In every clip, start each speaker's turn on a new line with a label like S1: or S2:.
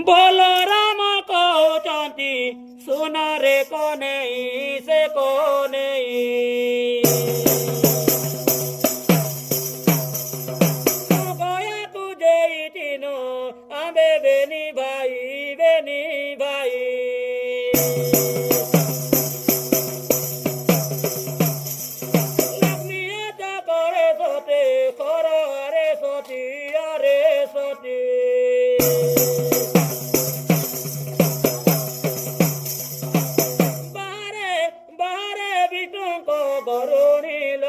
S1: बलराम कहते सुन रे कनेई से कनेई गया तुझे तीनो आंबे बेनी भाई लक्ष्मी आता करे सोते कर अरे सोती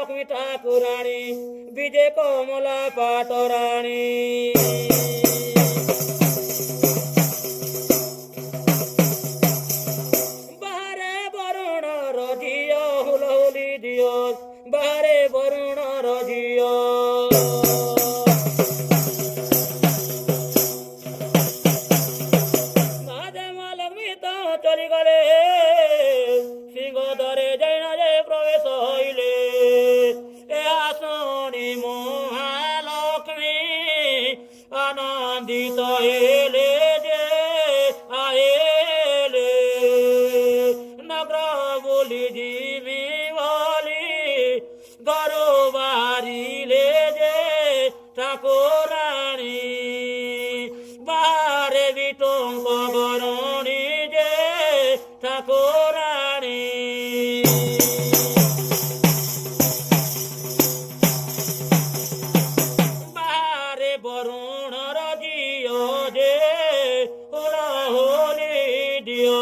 S1: लक्ष्मी ठाकुराणी विजय कमला पाटराणी बाहरे वरुण रझियो हुलहुली दियो बाहरे वरुण रझियो लक्ष्मी तो चली गले सिंह दरे जैन जय प्रवेश हईले महालक्ष्मी आनंदित हेले जे आएले नगर बोली जीवी बोली गरु बारिले जे ठाकुराणी बारे बिटुंग गरुणी जे ठाकुराणी वरुण रजियो जे हुलहुली दियो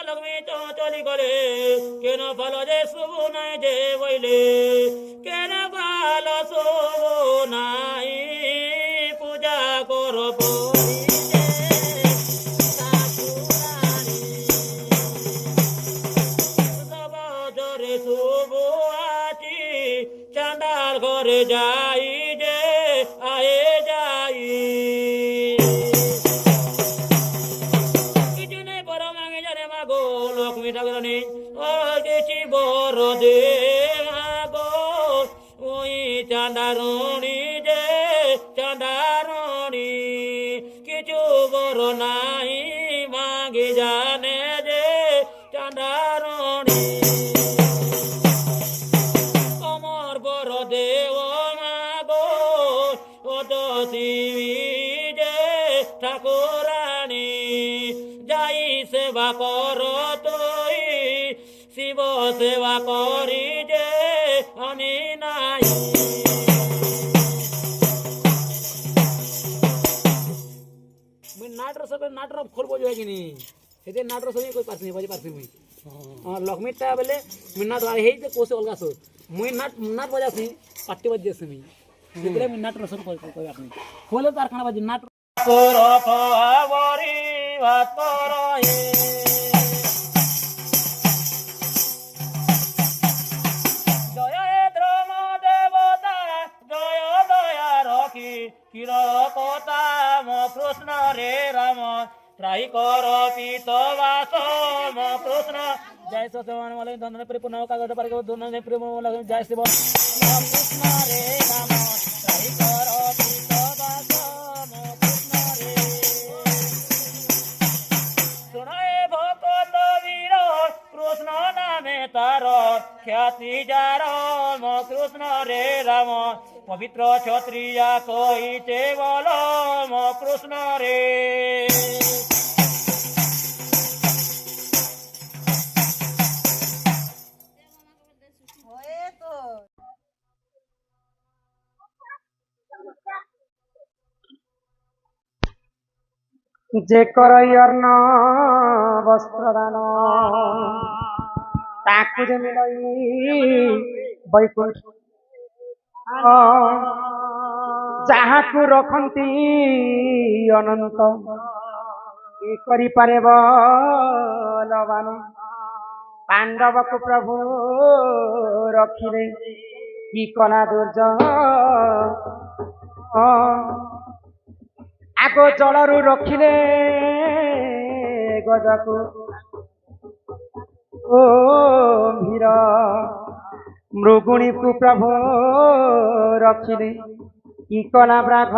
S1: लक्ष्मी तो चली गले केन फल जे शुभ नहीं जे वैले केन फल शुभ नहीं पूजा करो चांडाल घरे जाई जे आए जाई किछु नहीं पर मांगे जाने मागो लक्ष्मी ठाकुरानी देशी बर दे मागो वही चांडारणी जे चांडारणी किछु बर नहीं मांगे जाने जे चांडारणी ठाकुराणी जाई सेवा कर तुई शिव सेवा करी जे अनि नाही मुई नाटर सब नाटर खोल बजो कि नहीं हेते नाटर सब कोई पास नहीं बजे पास मुई लक्ष्मी टा बेले मुई नाट हे जे कोसे अलगा सो मुई नाट बजासी पार्टी बजेसी मुई जेतरे मुई नाटर सब कोई आपनी खोले तार खाना बजे नाट जय ध्रुव देवता जय दया रखी किरकता म कृष्ण रे राम त्राही कर पीतवास म कृष्ण जय सत्यवान वाले धन परिपूर्ण कागज पर धन प्रेम जय शिव कृष्ण रे राम त्राही कर पीतवास म कृष्ण रे सुनाए भक्त वीर कृष्ण नामे तार ख्याति जार म कृष्ण रे राम पवित्र क्षत्रिया कहिते बोल म कृष्ण रे
S2: जे करयर्न वस्त्रदान ताकु जे मिलई बैकुंठ ଯାହାକୁ ରଖନ୍ତି ଅନନ୍ତ କି କରିପାରେ ବଲବାନ ପାଣ୍ଡବକୁ ପ୍ରଭୁ ରଖିଲେ କି କଲା ଦୁର୍ଜୟ ଆଗ ଜଳରୁ ରଖିଲେ ଗଜକୁ ଓ ଭୀର ମୃଗୁଣୀକୁ ପ୍ରଭୁ ରଖିଲେ କି କଲା ବ୍ରାଘ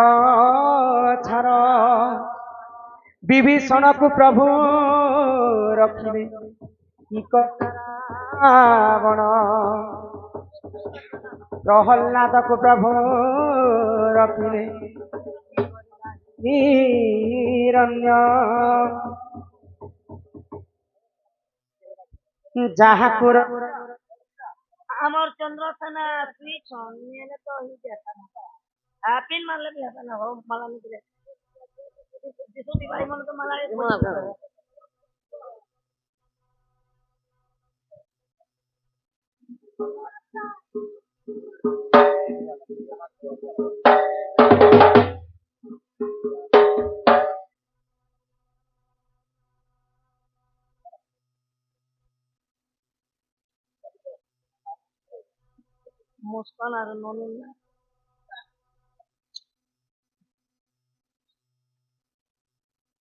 S2: ଛାର ବିଭୀଷଣକୁ ପ୍ରଭୁ ରଖିଲେ କି କଲା ରାବଣ ପ୍ରହଲ୍ଲାଦକୁ ପ୍ରଭୁ ରଖିଲେ ହିରଣ୍ୟ ଯାହାକୁ
S3: আমার চন্দ্রসেনা তুই ছন্নে তো হি দেখা না পিন মারলে भी आता ना हो मला निकले जिसो दिवाली मन तो मला मुस्कान আর ননিন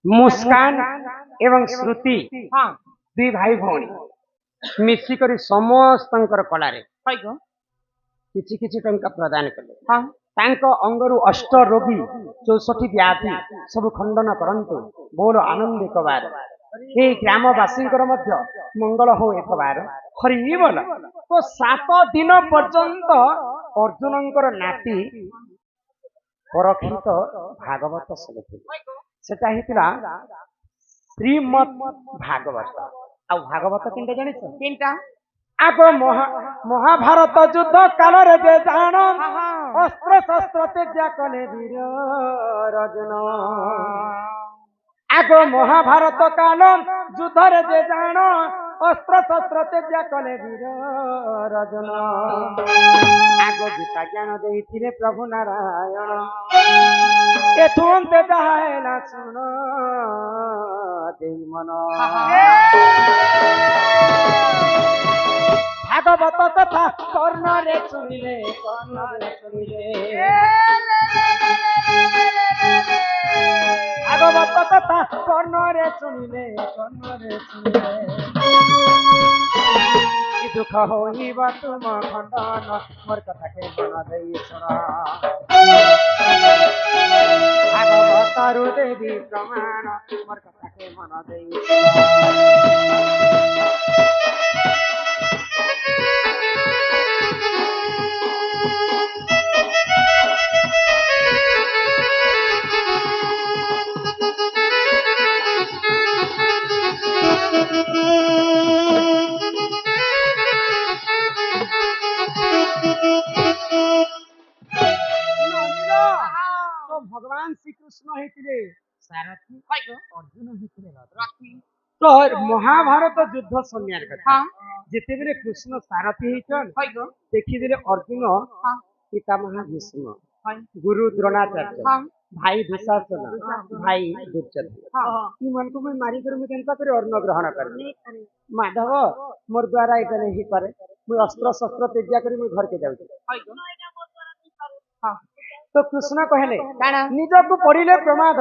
S2: मुस्कान एवं श्रुति दुई भाई भौणी मिशिकर समस्त कलारे
S3: কইগো
S2: किछि किछि टंका प्रदान कले तांको अंगरु अष्ट रोगी 64 व्याधि सब खंडन करंतु बोल आनंद एक बार हे ग्रामवासी मध्य मंगल हो एक बार हरि बोल तो 7 दिन पर्यंत अर्जुनंकर नाती परखित भागवत शुणुथिले सेटा हितला श्रीमद भागवत आ भागवत किंटा जानिछ
S3: তিনটা
S2: आग महाभारत युद्ध काल रे जे जान अस्त्र शस्त्र त्याग कले वीर अर्जुन आग महाभारत काल युद्ध रे जे जान अस्त्र शस्त्र त्याग कले वीर अर्जुन आग गीता ज्ञान देइथिले प्रभु नारायण एथुन ते जाहेला सुन देई मन भागवत कथा कर्ण रे सुनिले भागवत कथा कर्ण रे सुनिले कि दुख होइबा तुम खंडन मोर कथा के मन देई सुन भागवत रु देवी प्रमाण मोर कथा के मन देई भगवान श्री कृष्ण हेतिले सारथी अर्जुन हेतिले रथी तो महाभारत युद्ध सन्यार कथा जेते बेले कृष्ण सारथी हेचन देखि देले अर्जुन पितामह भीष्म गुरु द्रोणाचार्य भाई दुशासन भाई दुर्योधन ई मन को मैं मारी कर मैं केनता करे अर्ण ग्रहण कर माधव मोर द्वारा इतने ही करे मैं अस्त्र शस्त्र त्याग करी मैं घर के जाऊ तो कृष्ण कहले निज को पड़िले प्रमाद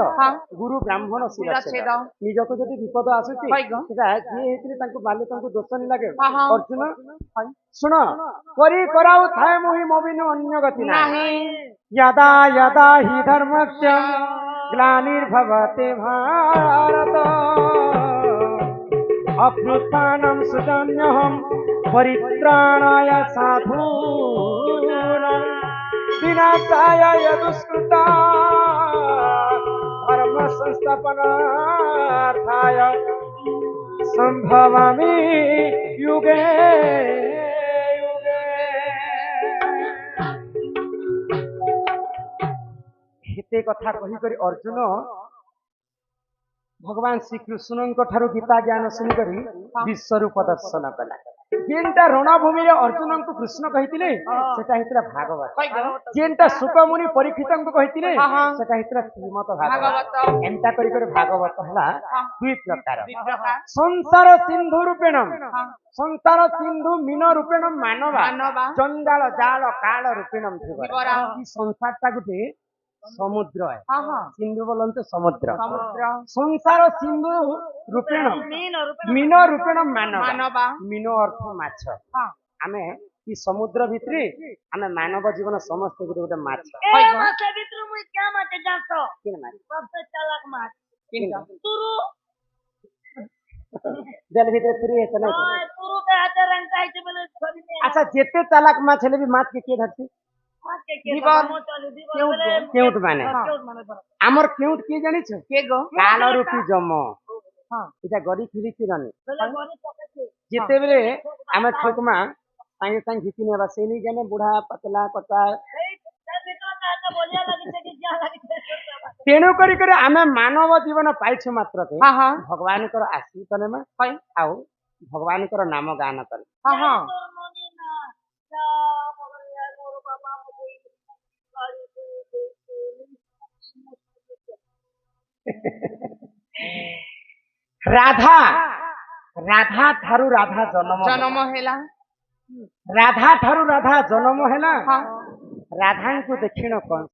S2: गुरु ब्राह्मण शिरच्छेद निज को जदि विपद आसुची सेटा जे हेतरे तांको बाल्य तांको दोष नि लागे अर्जुन सुन करी कराउ थाए मोहि मोबिनु अन्य गति नाही यदा यदा हि धर्मस्य ग्लानिर्भवते भारत अभ्युत्थानं सुजन्यहं परित्राणाय साधूनां विनाशाय यदुष्कृता धर्म संस्थापनार्थाय संभवामि युगे युगे हेते कथा कहि करी अर्जुन भगवान श्री कृष्ण गीता ज्ञान सुनिकरी विश्व रूप दर्शन कला जेनटा रणभूमि अर्जुन को कृष्ण कही भागवत जेनटा सुकमुनि परीक्षित को कही श्रीमद भागवत एंता भागवत है दुई प्रकार संसार सिंधु रूपेण संसार सिंधु मीन रूपेण मानव जंजाल जाल काल रूपेण संसार गोटे समुद्र है सिंधु बोलते समुद्र संसार सिंधु रूपेण मीन रूपेण मानव मीन अर्थ माछ आमे कि समुद्र भितरे आमे मानव जीवन समस्त गोटे गोटे माछ
S3: ए माछ भितर मुई क्या माछ जानतो
S2: किन माछ
S3: सबसे चालाक माछ
S2: किन
S3: तुरु
S2: जल भितरे फ्री है चले
S3: तुरु के हाथे रंग काइছে বলে ছবি में
S2: अच्छा जेते चालाक माछ हेले भी माछ के धरती
S3: माछ के दिबल दिबल
S2: केउट माने
S3: केउट माने
S2: आमर केउट के जानि छ
S3: के गो
S2: काल रूपी जम
S3: हां
S2: इटा गरी फिरी चिरनी
S3: बोले गनी पके
S2: जेते बेले आमे ठोकमा संगे संग घिची नेबा से नहीं जाने बूढ़ा पतला कटा
S3: ए भितर का बोलिया लागिছে कि क्या लागिছে
S2: तेणु करी करे आमे मानव जीवन पाइछु मात्र के
S3: हां हां
S2: भगवान कर आशी तने में आउ भगवान कर नाम गान कर
S3: हां हां ना मोर बाबा
S2: राधा राधा थारु राधा जन्म
S3: हेला
S2: राधा थारु राधा जन्म हैला राधा को दक्षिण कंस